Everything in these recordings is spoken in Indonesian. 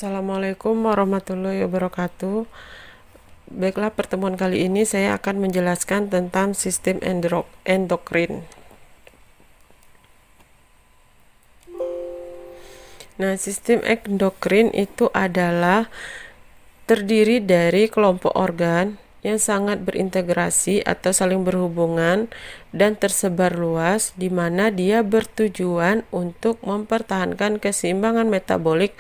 Assalamualaikum warahmatullahi wabarakatuh. Baiklah, pertemuan kali ini saya akan menjelaskan tentang sistem endokrin. Nah, sistem endokrin itu adalah terdiri dari kelompok organ yang sangat berintegrasi atau saling berhubungan dan tersebar luas, di mana dia bertujuan untuk mempertahankan keseimbangan metabolik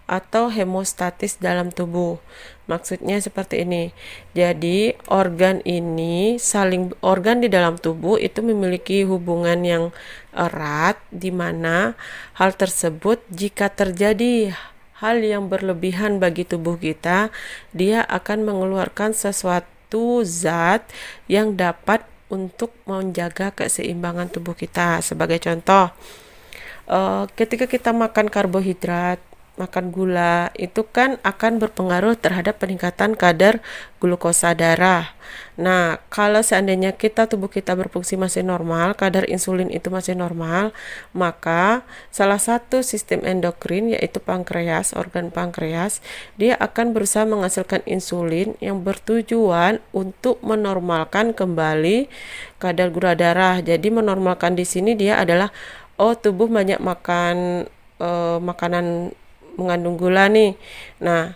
atau hemostatis dalam tubuh. Maksudnya seperti ini. Jadi, organ di dalam tubuh itu memiliki hubungan yang erat, di mana hal tersebut jika terjadi hal yang berlebihan bagi tubuh kita, dia akan mengeluarkan sesuatu zat yang dapat untuk menjaga keseimbangan tubuh kita. Sebagai contoh, ketika kita makan karbohidrat, makan gula, itu kan akan berpengaruh terhadap peningkatan kadar glukosa darah. Nah, kalau seandainya tubuh kita berfungsi masih normal, kadar insulin itu masih normal, maka salah satu sistem endokrin yaitu pankreas, organ pankreas, dia akan berusaha menghasilkan insulin yang bertujuan untuk menormalkan kembali kadar gula darah. Jadi menormalkan di sini dia adalah tubuh banyak makan makanan mengandung gula nih. Nah,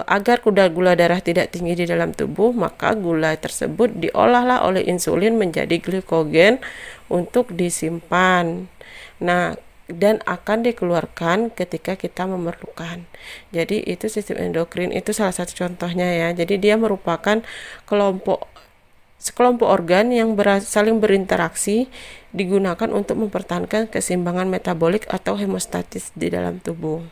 agar kadar gula darah tidak tinggi di dalam tubuh, maka gula tersebut diolahlah oleh insulin menjadi glikogen untuk disimpan. Nah, dan akan dikeluarkan ketika kita memerlukan. Jadi itu sistem endokrin, itu salah satu contohnya ya. Jadi dia merupakan sekelompok organ yang saling berinteraksi, digunakan untuk mempertahankan keseimbangan metabolik atau hemostatis di dalam tubuh.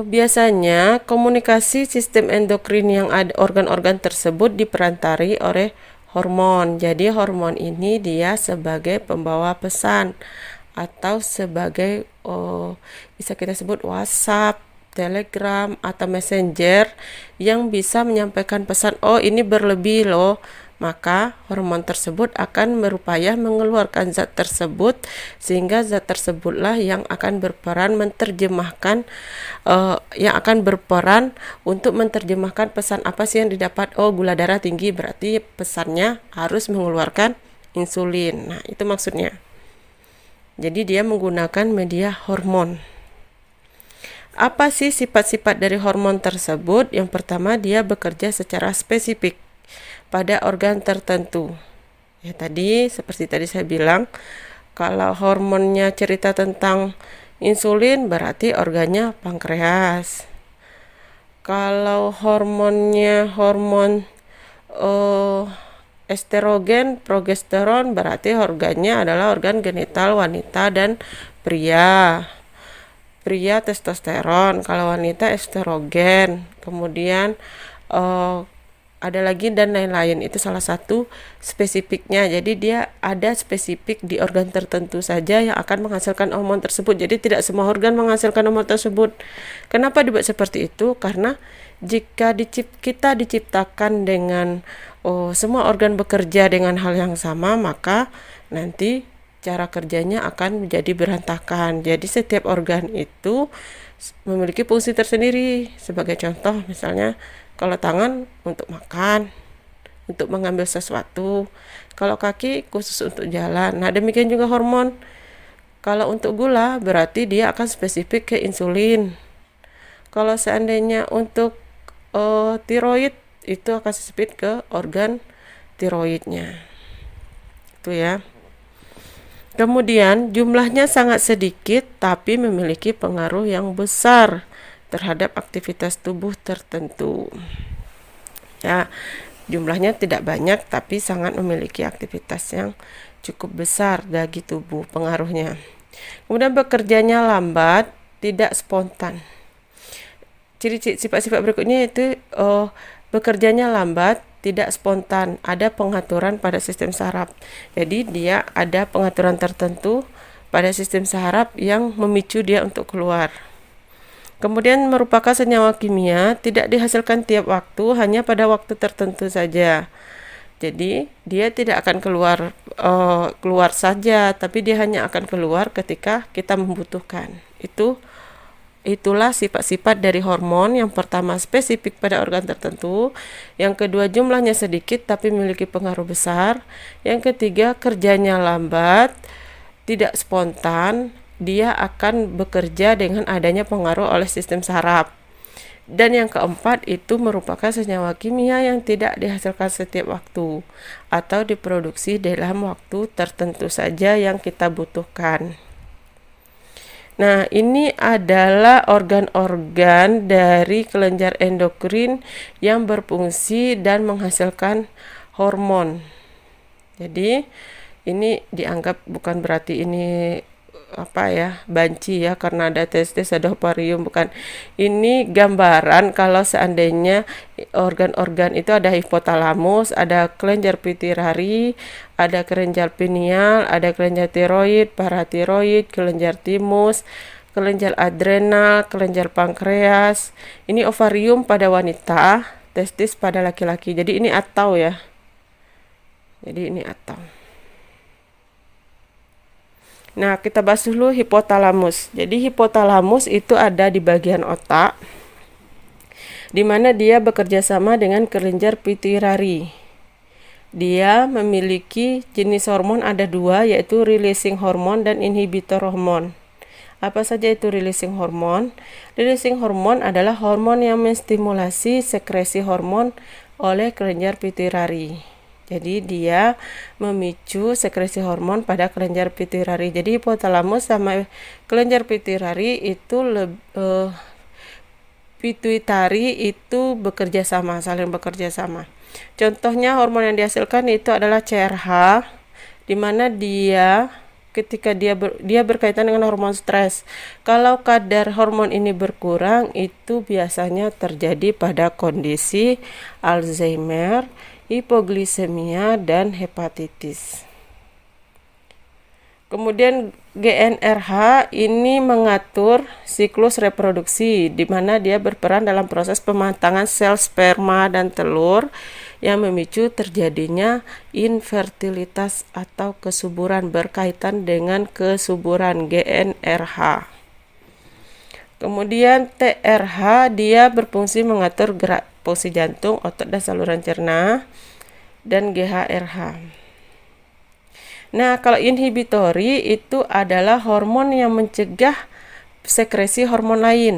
Biasanya komunikasi sistem endokrin yang ada organ-organ tersebut diperantari oleh hormon. Jadi hormon ini dia sebagai pembawa pesan atau sebagai bisa kita sebut WhatsApp, Telegram, atau Messenger yang bisa menyampaikan pesan, ini berlebih loh. Maka hormon tersebut akan berupaya mengeluarkan zat tersebut, sehingga zat tersebutlah yang akan berperan untuk menerjemahkan pesan apa sih yang didapat. Gula darah tinggi, berarti pesannya harus mengeluarkan insulin. Nah, itu maksudnya. Jadi dia menggunakan media hormon. Apa sih sifat-sifat dari hormon tersebut? Yang pertama, dia bekerja secara spesifik pada organ tertentu. Ya, seperti tadi saya bilang, kalau hormonnya cerita tentang insulin, berarti organnya pankreas. Kalau hormonnya hormon estrogen, progesteron, berarti organnya adalah organ genital wanita dan pria. Pria testosteron, kalau wanita estrogen. Kemudian ada lagi dan lain-lain. Itu salah satu spesifiknya. Jadi dia ada spesifik di organ tertentu saja yang akan menghasilkan hormon tersebut. Jadi tidak semua organ menghasilkan hormon tersebut. Kenapa dibuat seperti itu? Karena jika kita diciptakan dengan semua organ bekerja dengan hal yang sama, maka nanti cara kerjanya akan menjadi berantakan. Jadi setiap organ itu memiliki fungsi tersendiri. Sebagai contoh, misalnya kalau tangan untuk makan, untuk mengambil sesuatu. Kalau kaki khusus untuk jalan. Nah, demikian juga hormon. Kalau untuk gula, berarti dia akan spesifik ke insulin. Kalau seandainya untuk tiroid, itu akan spesifik ke organ tiroidnya. Itu ya. Kemudian jumlahnya sangat sedikit tapi memiliki pengaruh yang besar terhadap aktivitas tubuh tertentu. Ya, jumlahnya tidak banyak tapi sangat memiliki aktivitas yang cukup besar bagi tubuh pengaruhnya. Kemudian bekerjanya lambat, tidak spontan. Ciri-ciri sifat-sifat berikutnya itu bekerjanya lambat, tidak spontan, ada pengaturan pada sistem saraf. Jadi dia ada pengaturan tertentu pada sistem saraf yang memicu dia untuk keluar. Kemudian merupakan senyawa kimia, tidak dihasilkan tiap waktu, hanya pada waktu tertentu saja. Jadi dia tidak akan keluar saja, tapi dia hanya akan keluar ketika kita membutuhkan. Itulah sifat-sifat dari hormon. Yang pertama, spesifik pada organ tertentu. Yang kedua, jumlahnya sedikit tapi memiliki pengaruh besar. Yang ketiga, kerjanya lambat, tidak spontan. Dia akan bekerja dengan adanya pengaruh oleh sistem saraf. Dan yang keempat, itu merupakan senyawa kimia yang tidak dihasilkan setiap waktu atau diproduksi dalam waktu tertentu saja yang kita butuhkan. Nah, ini adalah organ-organ dari kelenjar endokrin yang berfungsi dan menghasilkan hormon. Jadi, ini dianggap bukan berarti ini banci ya, karena ada testis, ada ovarium, bukan. Ini gambaran kalau seandainya organ-organ itu ada hipotalamus, ada kelenjar pituitari, ada kelenjar pineal, ada kelenjar tiroid, paratiroid, kelenjar timus, kelenjar adrenal, kelenjar pankreas. Ini ovarium pada wanita, testis pada laki-laki. Jadi ini atau ya. Jadi ini atau. Nah, kita bahas dulu hipotalamus. Jadi hipotalamus itu ada di bagian otak, di mana dia bekerja sama dengan kelenjar pituitari. Dia memiliki jenis hormon ada dua, yaitu releasing hormone dan inhibitor hormone. Apa saja itu releasing hormone? Releasing hormone adalah hormon yang menstimulasi sekresi hormon oleh kelenjar pituitari. Jadi dia memicu sekresi hormon pada kelenjar pituitari. Jadi hipotalamus sama kelenjar pituitari itu pituitari itu bekerja sama, saling bekerja sama. Contohnya hormon yang dihasilkan itu adalah CRH, di mana ketika dia berkaitan dengan hormon stres. Kalau kadar hormon ini berkurang, itu biasanya terjadi pada kondisi Alzheimer, hipoglisemia, dan hepatitis. Kemudian GnRH ini mengatur siklus reproduksi, di mana dia berperan dalam proses pematangan sel sperma dan telur yang memicu terjadinya infertilitas atau kesuburan, berkaitan dengan kesuburan GnRH. Kemudian TRH dia berfungsi mengatur gerak fungsi jantung, otot, dan saluran cerna. Dan GHRH. Nah, kalau inhibitori itu adalah hormon yang mencegah sekresi hormon lain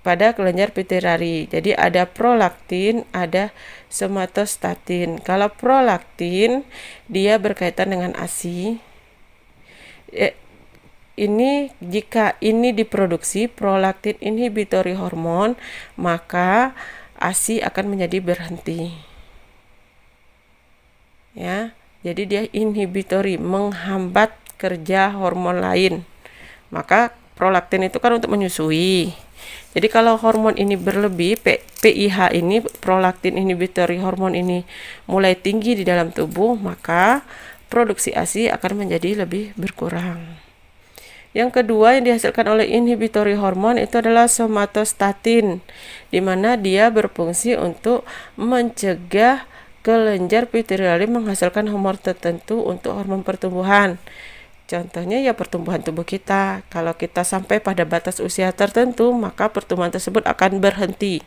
pada kelenjar pituitari. Jadi ada prolaktin, ada somatostatin. Kalau prolaktin dia berkaitan dengan ASI. Jika ini diproduksi prolaktin inhibitory hormon, maka ASI akan menjadi berhenti. Ya, jadi dia inhibitory, menghambat kerja hormon lain. Maka prolaktin itu kan untuk menyusui. Jadi kalau hormon ini berlebih, PIH ini, prolaktin inhibitory hormon ini mulai tinggi di dalam tubuh, maka produksi ASI akan menjadi lebih berkurang. Yang kedua yang dihasilkan oleh inhibitory hormon itu adalah somatostatin, di mana dia berfungsi untuk mencegah kelenjar pituitari menghasilkan hormon tertentu untuk hormon pertumbuhan. Contohnya ya pertumbuhan tubuh kita. Kalau kita sampai pada batas usia tertentu, maka pertumbuhan tersebut akan berhenti.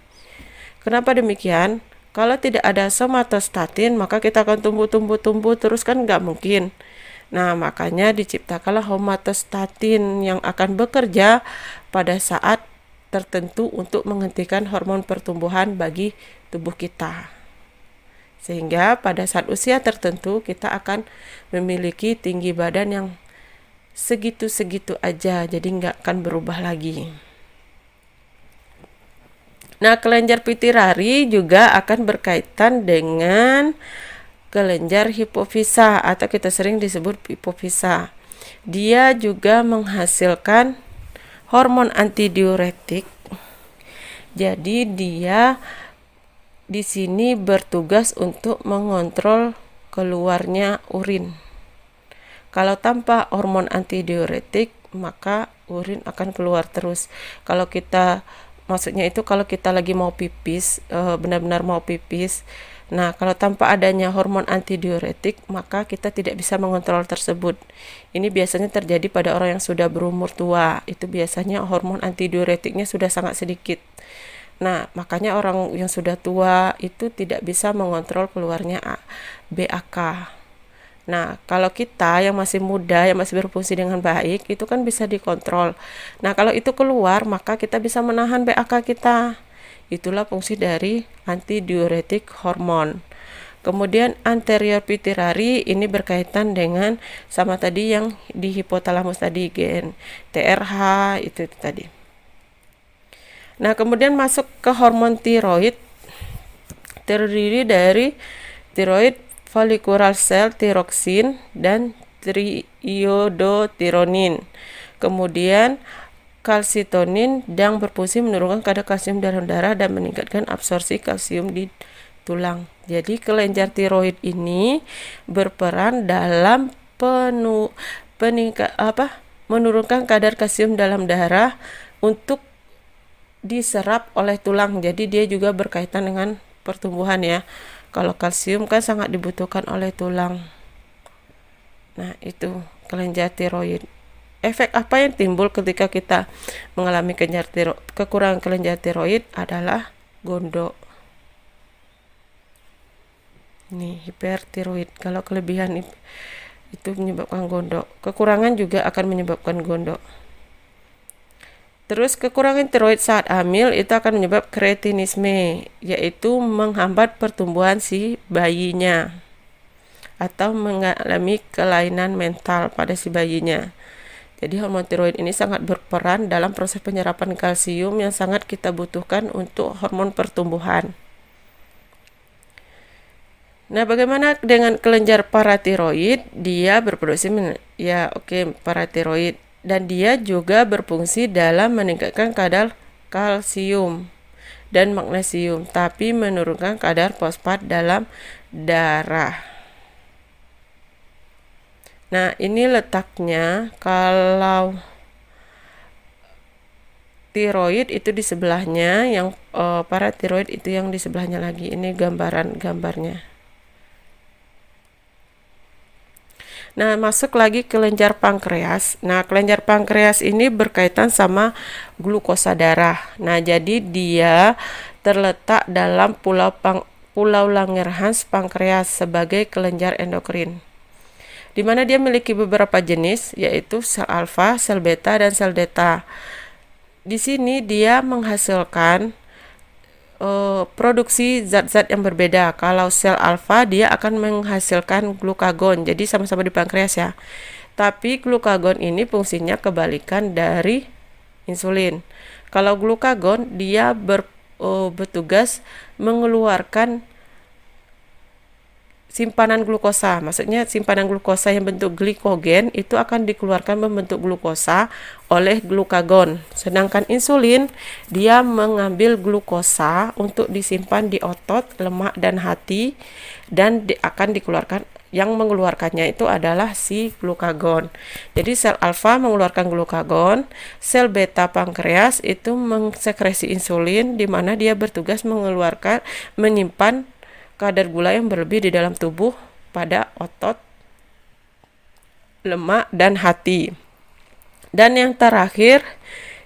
Kenapa demikian? Kalau tidak ada somatostatin, maka kita akan tumbuh terus, kan nggak mungkin. Nah, makanya diciptakanlah somatostatin yang akan bekerja pada saat tertentu untuk menghentikan hormon pertumbuhan bagi tubuh kita. Sehingga pada saat usia tertentu kita akan memiliki tinggi badan yang segitu-segitu aja, jadi nggak akan berubah lagi. Nah, kelenjar pituitari juga akan berkaitan dengan kelenjar hipofisa atau kita sering disebut hipofisa. Dia juga menghasilkan hormon antidiuretik. Jadi dia di sini bertugas untuk mengontrol keluarnya urin. Kalau tanpa hormon antidiuretik, maka urin akan keluar terus. Maksudnya itu kalau kita lagi mau pipis, benar-benar mau pipis, Nah, kalau tanpa adanya hormon antidiuretik, maka kita tidak bisa mengontrol tersebut. Ini biasanya terjadi pada orang yang sudah berumur tua. Itu biasanya hormon antidiuretiknya sudah sangat sedikit. Nah, makanya orang yang sudah tua itu tidak bisa mengontrol keluarnya BAK. Nah, kalau kita yang masih muda, yang masih berfungsi dengan baik, itu kan bisa dikontrol. Nah, kalau itu keluar, maka kita bisa menahan BAK kita. Itulah fungsi dari antidiuretik hormon. Kemudian anterior pituitary ini berkaitan dengan sama tadi yang di hipotalamus tadi, gen TRH itu tadi. Nah, kemudian masuk ke hormon tiroid, terdiri dari tiroid follicular cell thyroxine dan triiodotironin. Kemudian kalsitonin yang berfungsi menurunkan kadar kalsium dalam darah dan meningkatkan absorpsi kalsium di tulang. Jadi kelenjar tiroid ini berperan dalam menurunkan kadar kalsium dalam darah untuk diserap oleh tulang. Jadi dia juga berkaitan dengan pertumbuhan ya. Kalau kalsium kan sangat dibutuhkan oleh tulang. Nah, itu kelenjar tiroid. Efek apa yang timbul ketika kita mengalami kekurangan kelenjar tiroid adalah gondok. Ini hipertiroid. Kalau kelebihan itu menyebabkan gondok. Kekurangan juga akan menyebabkan gondok. Terus kekurangan tiroid saat hamil itu akan menyebabkan kretinisme, yaitu menghambat pertumbuhan si bayinya atau mengalami kelainan mental pada si bayinya. Jadi hormon tiroid ini sangat berperan dalam proses penyerapan kalsium yang sangat kita butuhkan untuk hormon pertumbuhan. Nah, bagaimana dengan kelenjar paratiroid? Dia berproduksi paratiroid. Dan dia juga berfungsi dalam meningkatkan kadar kalsium dan magnesium, tapi menurunkan kadar fosfat dalam darah. Nah, ini letaknya. Kalau tiroid itu di sebelahnya, yang paratiroid itu yang di sebelahnya lagi. Ini gambarnya. Nah, masuk lagi kelenjar pankreas. Nah, kelenjar pankreas ini berkaitan sama glukosa darah. Nah, jadi dia terletak dalam pulau Langerhans pankreas sebagai kelenjar endokrin, di mana dia memiliki beberapa jenis, yaitu sel alfa, sel beta, dan sel delta. Di sini dia menghasilkan produksi zat-zat yang berbeda. Kalau sel alfa dia akan menghasilkan glukagon, jadi sama-sama di pankreas ya. Tapi glukagon ini fungsinya kebalikan dari insulin. Kalau glukagon dia bertugas mengeluarkan simpanan glukosa, maksudnya simpanan glukosa yang bentuk glikogen itu akan dikeluarkan membentuk glukosa oleh glukagon. Sedangkan insulin dia mengambil glukosa untuk disimpan di otot, lemak, dan hati, dan akan dikeluarkan. Yang mengeluarkannya itu amenadalah si glukagon. Jadi sel alfa mengeluarkan glukagon, sel beta pankreas itu mengsekresi insulin, di mana dia bertugas menyimpan kadar gula yang berlebih di dalam tubuh pada otot, lemak, dan hati. Dan yang terakhir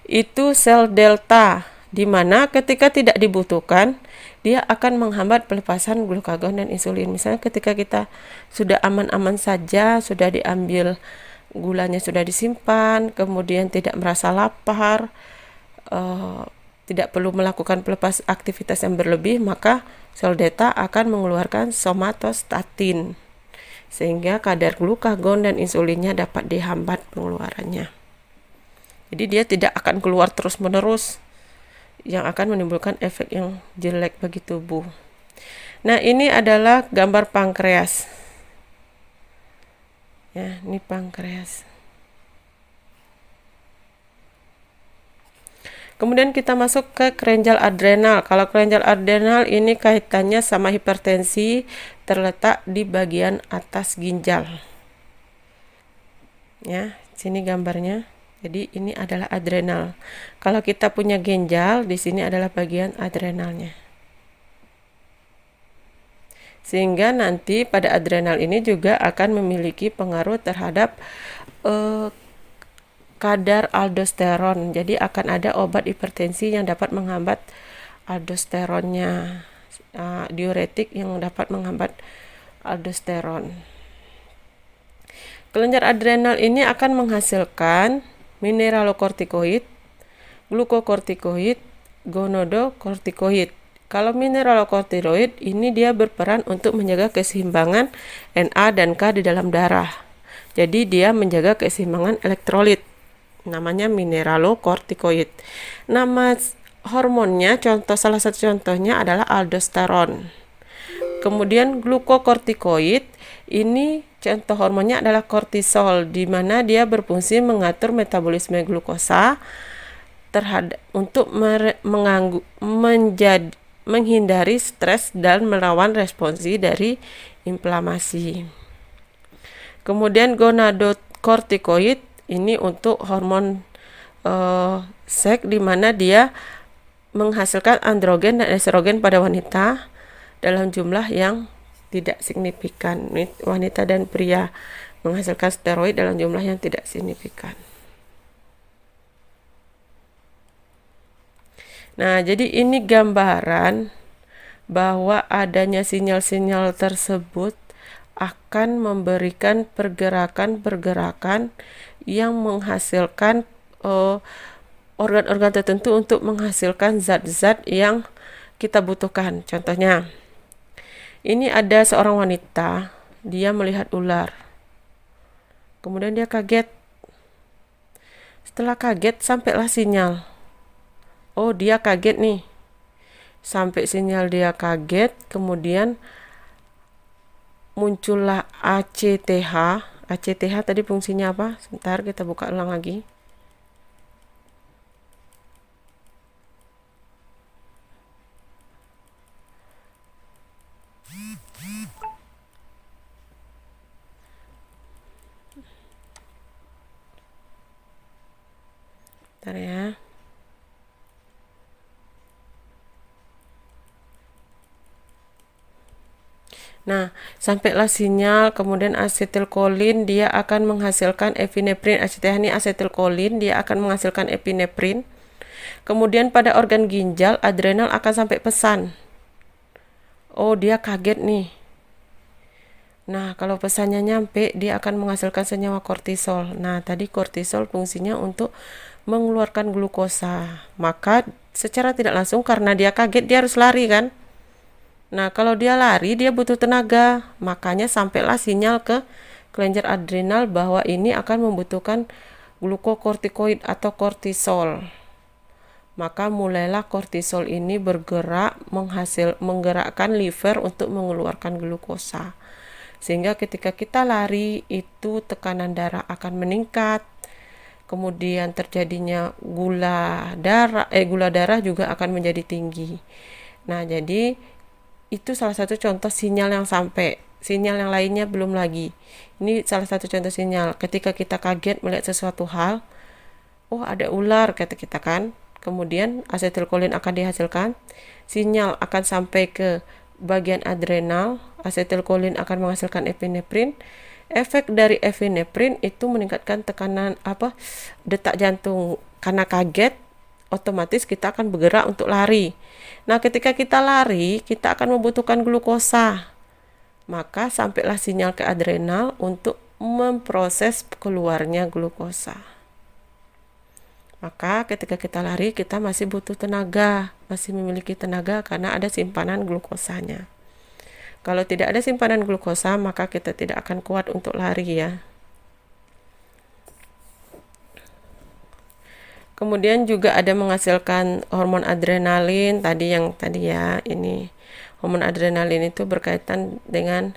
itu sel delta, di mana ketika tidak dibutuhkan dia akan menghambat pelepasan glukagon dan insulin. Misalnya ketika kita sudah aman-aman saja, sudah diambil gulanya, sudah disimpan, kemudian tidak merasa lapar, tidak perlu melakukan pelepas aktivitas yang berlebih, maka sel delta akan mengeluarkan somatostatin, sehingga kadar glukagon dan insulinnya dapat dihambat pengeluarannya. Jadi dia tidak akan keluar terus-menerus, yang akan menimbulkan efek yang jelek bagi tubuh. Nah, ini adalah gambar pankreas. Ya, ini pankreas. Kemudian kita masuk ke kelenjar adrenal. Kalau kelenjar adrenal ini kaitannya sama hipertensi, terletak di bagian atas ginjal. Ya, sini gambarnya. Jadi ini adalah adrenal. Kalau kita punya ginjal, di sini adalah bagian adrenalnya. Sehingga nanti pada adrenal ini juga akan memiliki pengaruh terhadap kadar aldosteron. Jadi akan ada obat hipertensi yang dapat menghambat aldosteronnya, diuretik yang dapat menghambat aldosteron. Kelenjar adrenal ini akan menghasilkan mineralokortikoid, glukokortikoid, gonodokortikoid. Kalau mineralokortikoid ini dia berperan untuk menjaga keseimbangan Na dan K di dalam darah. Jadi dia menjaga keseimbangan elektrolit. Namanya mineralokortikoid. Nama hormonnya, salah satu contohnya adalah aldosteron. Kemudian glukokortikoid ini contoh hormonnya adalah kortisol, di mana dia berfungsi mengatur metabolisme glukosa untuk menghindari stres dan melawan responsi dari inflamasi. Kemudian gonadokortikoid ini untuk hormon seks, di mana dia menghasilkan androgen dan estrogen pada wanita dalam jumlah yang tidak signifikan. Wanita dan pria menghasilkan steroid dalam jumlah yang tidak signifikan. Nah, jadi ini gambaran bahwa adanya sinyal-sinyal tersebut akan memberikan pergerakan-pergerakan yang menghasilkan organ-organ tertentu untuk menghasilkan zat-zat yang kita butuhkan. Contohnya, ini ada seorang wanita, dia melihat ular. Kemudian dia kaget. Setelah kaget, sampailah sinyal. Oh, dia kaget nih. Sampai sinyal dia kaget, kemudian muncullah ACTH. ACTH tadi fungsinya apa? Sebentar, kita buka ulang lagi. Bentar ya. Nah, sampailah sinyal, kemudian asetilkolin dia akan menghasilkan epinefrin. ACTH ini asetilkolin, dia akan menghasilkan epinefrin. Kemudian pada organ ginjal, adrenal akan sampai pesan. Oh, dia kaget nih. Nah, kalau pesannya nyampe, dia akan menghasilkan senyawa kortisol. Nah, tadi kortisol fungsinya untuk mengeluarkan glukosa. Maka secara tidak langsung karena dia kaget, dia harus lari kan? Nah, kalau dia lari, dia butuh tenaga. Makanya sampailah sinyal ke kelenjar adrenal bahwa ini akan membutuhkan glukokortikoid atau kortisol. Maka mulailah kortisol ini bergerak menggerakkan liver untuk mengeluarkan glukosa. Sehingga ketika kita lari, itu tekanan darah akan meningkat. Kemudian terjadinya gula darah juga akan menjadi tinggi. Nah, jadi itu salah satu contoh sinyal yang sampai. Sinyal yang lainnya belum lagi. Ini salah satu contoh sinyal. Ketika kita kaget melihat sesuatu hal, oh ada ular kata kita kan. Kemudian asetilkolin akan dihasilkan. Sinyal akan sampai ke bagian adrenal. Asetilkolin akan menghasilkan epinefrin. Efek dari epinefrin itu meningkatkan tekanan detak jantung. Karena kaget, otomatis kita akan bergerak untuk lari. Nah, ketika kita lari, kita akan membutuhkan glukosa. Maka sampailah sinyal ke adrenal untuk memproses keluarnya glukosa. Maka ketika kita lari, kita masih butuh tenaga, masih memiliki tenaga karena ada simpanan glukosanya. Kalau tidak ada simpanan glukosa, maka kita tidak akan kuat untuk lari ya. Kemudian juga ada menghasilkan hormon adrenalin tadi ya, ini hormon adrenalin itu berkaitan dengan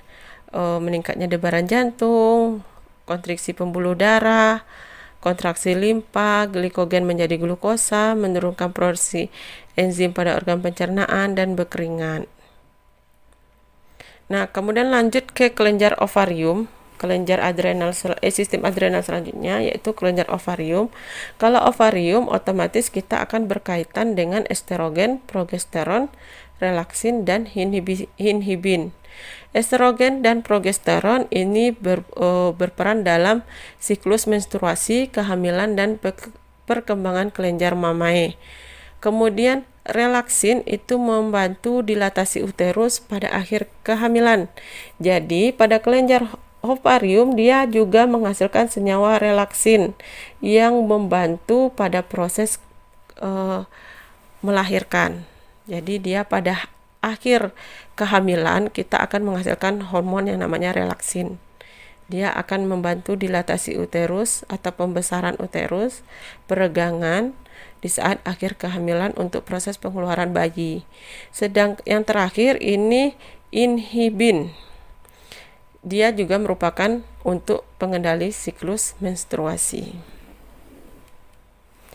meningkatnya debaran jantung, kontriksi pembuluh darah, kontraksi limpa, glikogen menjadi glukosa, menurunkan produksi enzim pada organ pencernaan dan berkeringat. Nah, kemudian lanjut ke kelenjar ovarium. Sistem adrenal selanjutnya yaitu kelenjar ovarium. Kalau ovarium otomatis kita akan berkaitan dengan estrogen, progesteron, relaksin dan inhibin. Estrogen dan progesteron ini berperan dalam siklus menstruasi, kehamilan, dan perkembangan kelenjar mamae. Kemudian relaksin itu membantu dilatasi uterus pada akhir kehamilan. Jadi pada kelenjar ovarium dia juga menghasilkan senyawa relaksin yang membantu pada proses melahirkan. Jadi dia pada akhir kehamilan kita akan menghasilkan hormon yang namanya relaksin. Dia akan membantu dilatasi uterus atau pembesaran uterus, peregangan di saat akhir kehamilan untuk proses pengeluaran bayi. Sedang yang terakhir ini inhibin. Dia juga merupakan untuk pengendali siklus menstruasi.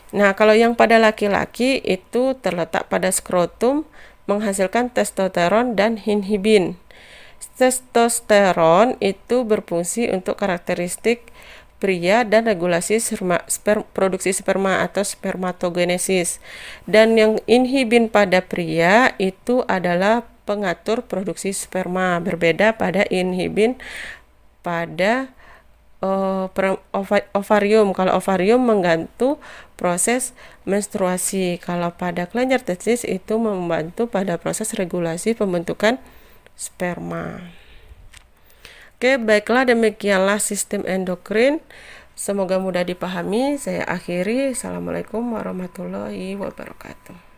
Nah, kalau yang pada laki-laki itu terletak pada skrotum, menghasilkan testosteron dan inhibin. Testosteron itu berfungsi untuk karakteristik pria dan regulasi produksi sperma atau spermatogenesis. Dan yang inhibin pada pria itu adalah pengatur produksi sperma, berbeda pada inhibin pada ovarium. Kalau ovarium membantu proses menstruasi, kalau pada kelenjar testis itu membantu pada proses regulasi pembentukan sperma. Oke, baiklah, demikianlah sistem endokrin. Semoga mudah dipahami. Saya akhiri. Assalamualaikum warahmatullahi wabarakatuh.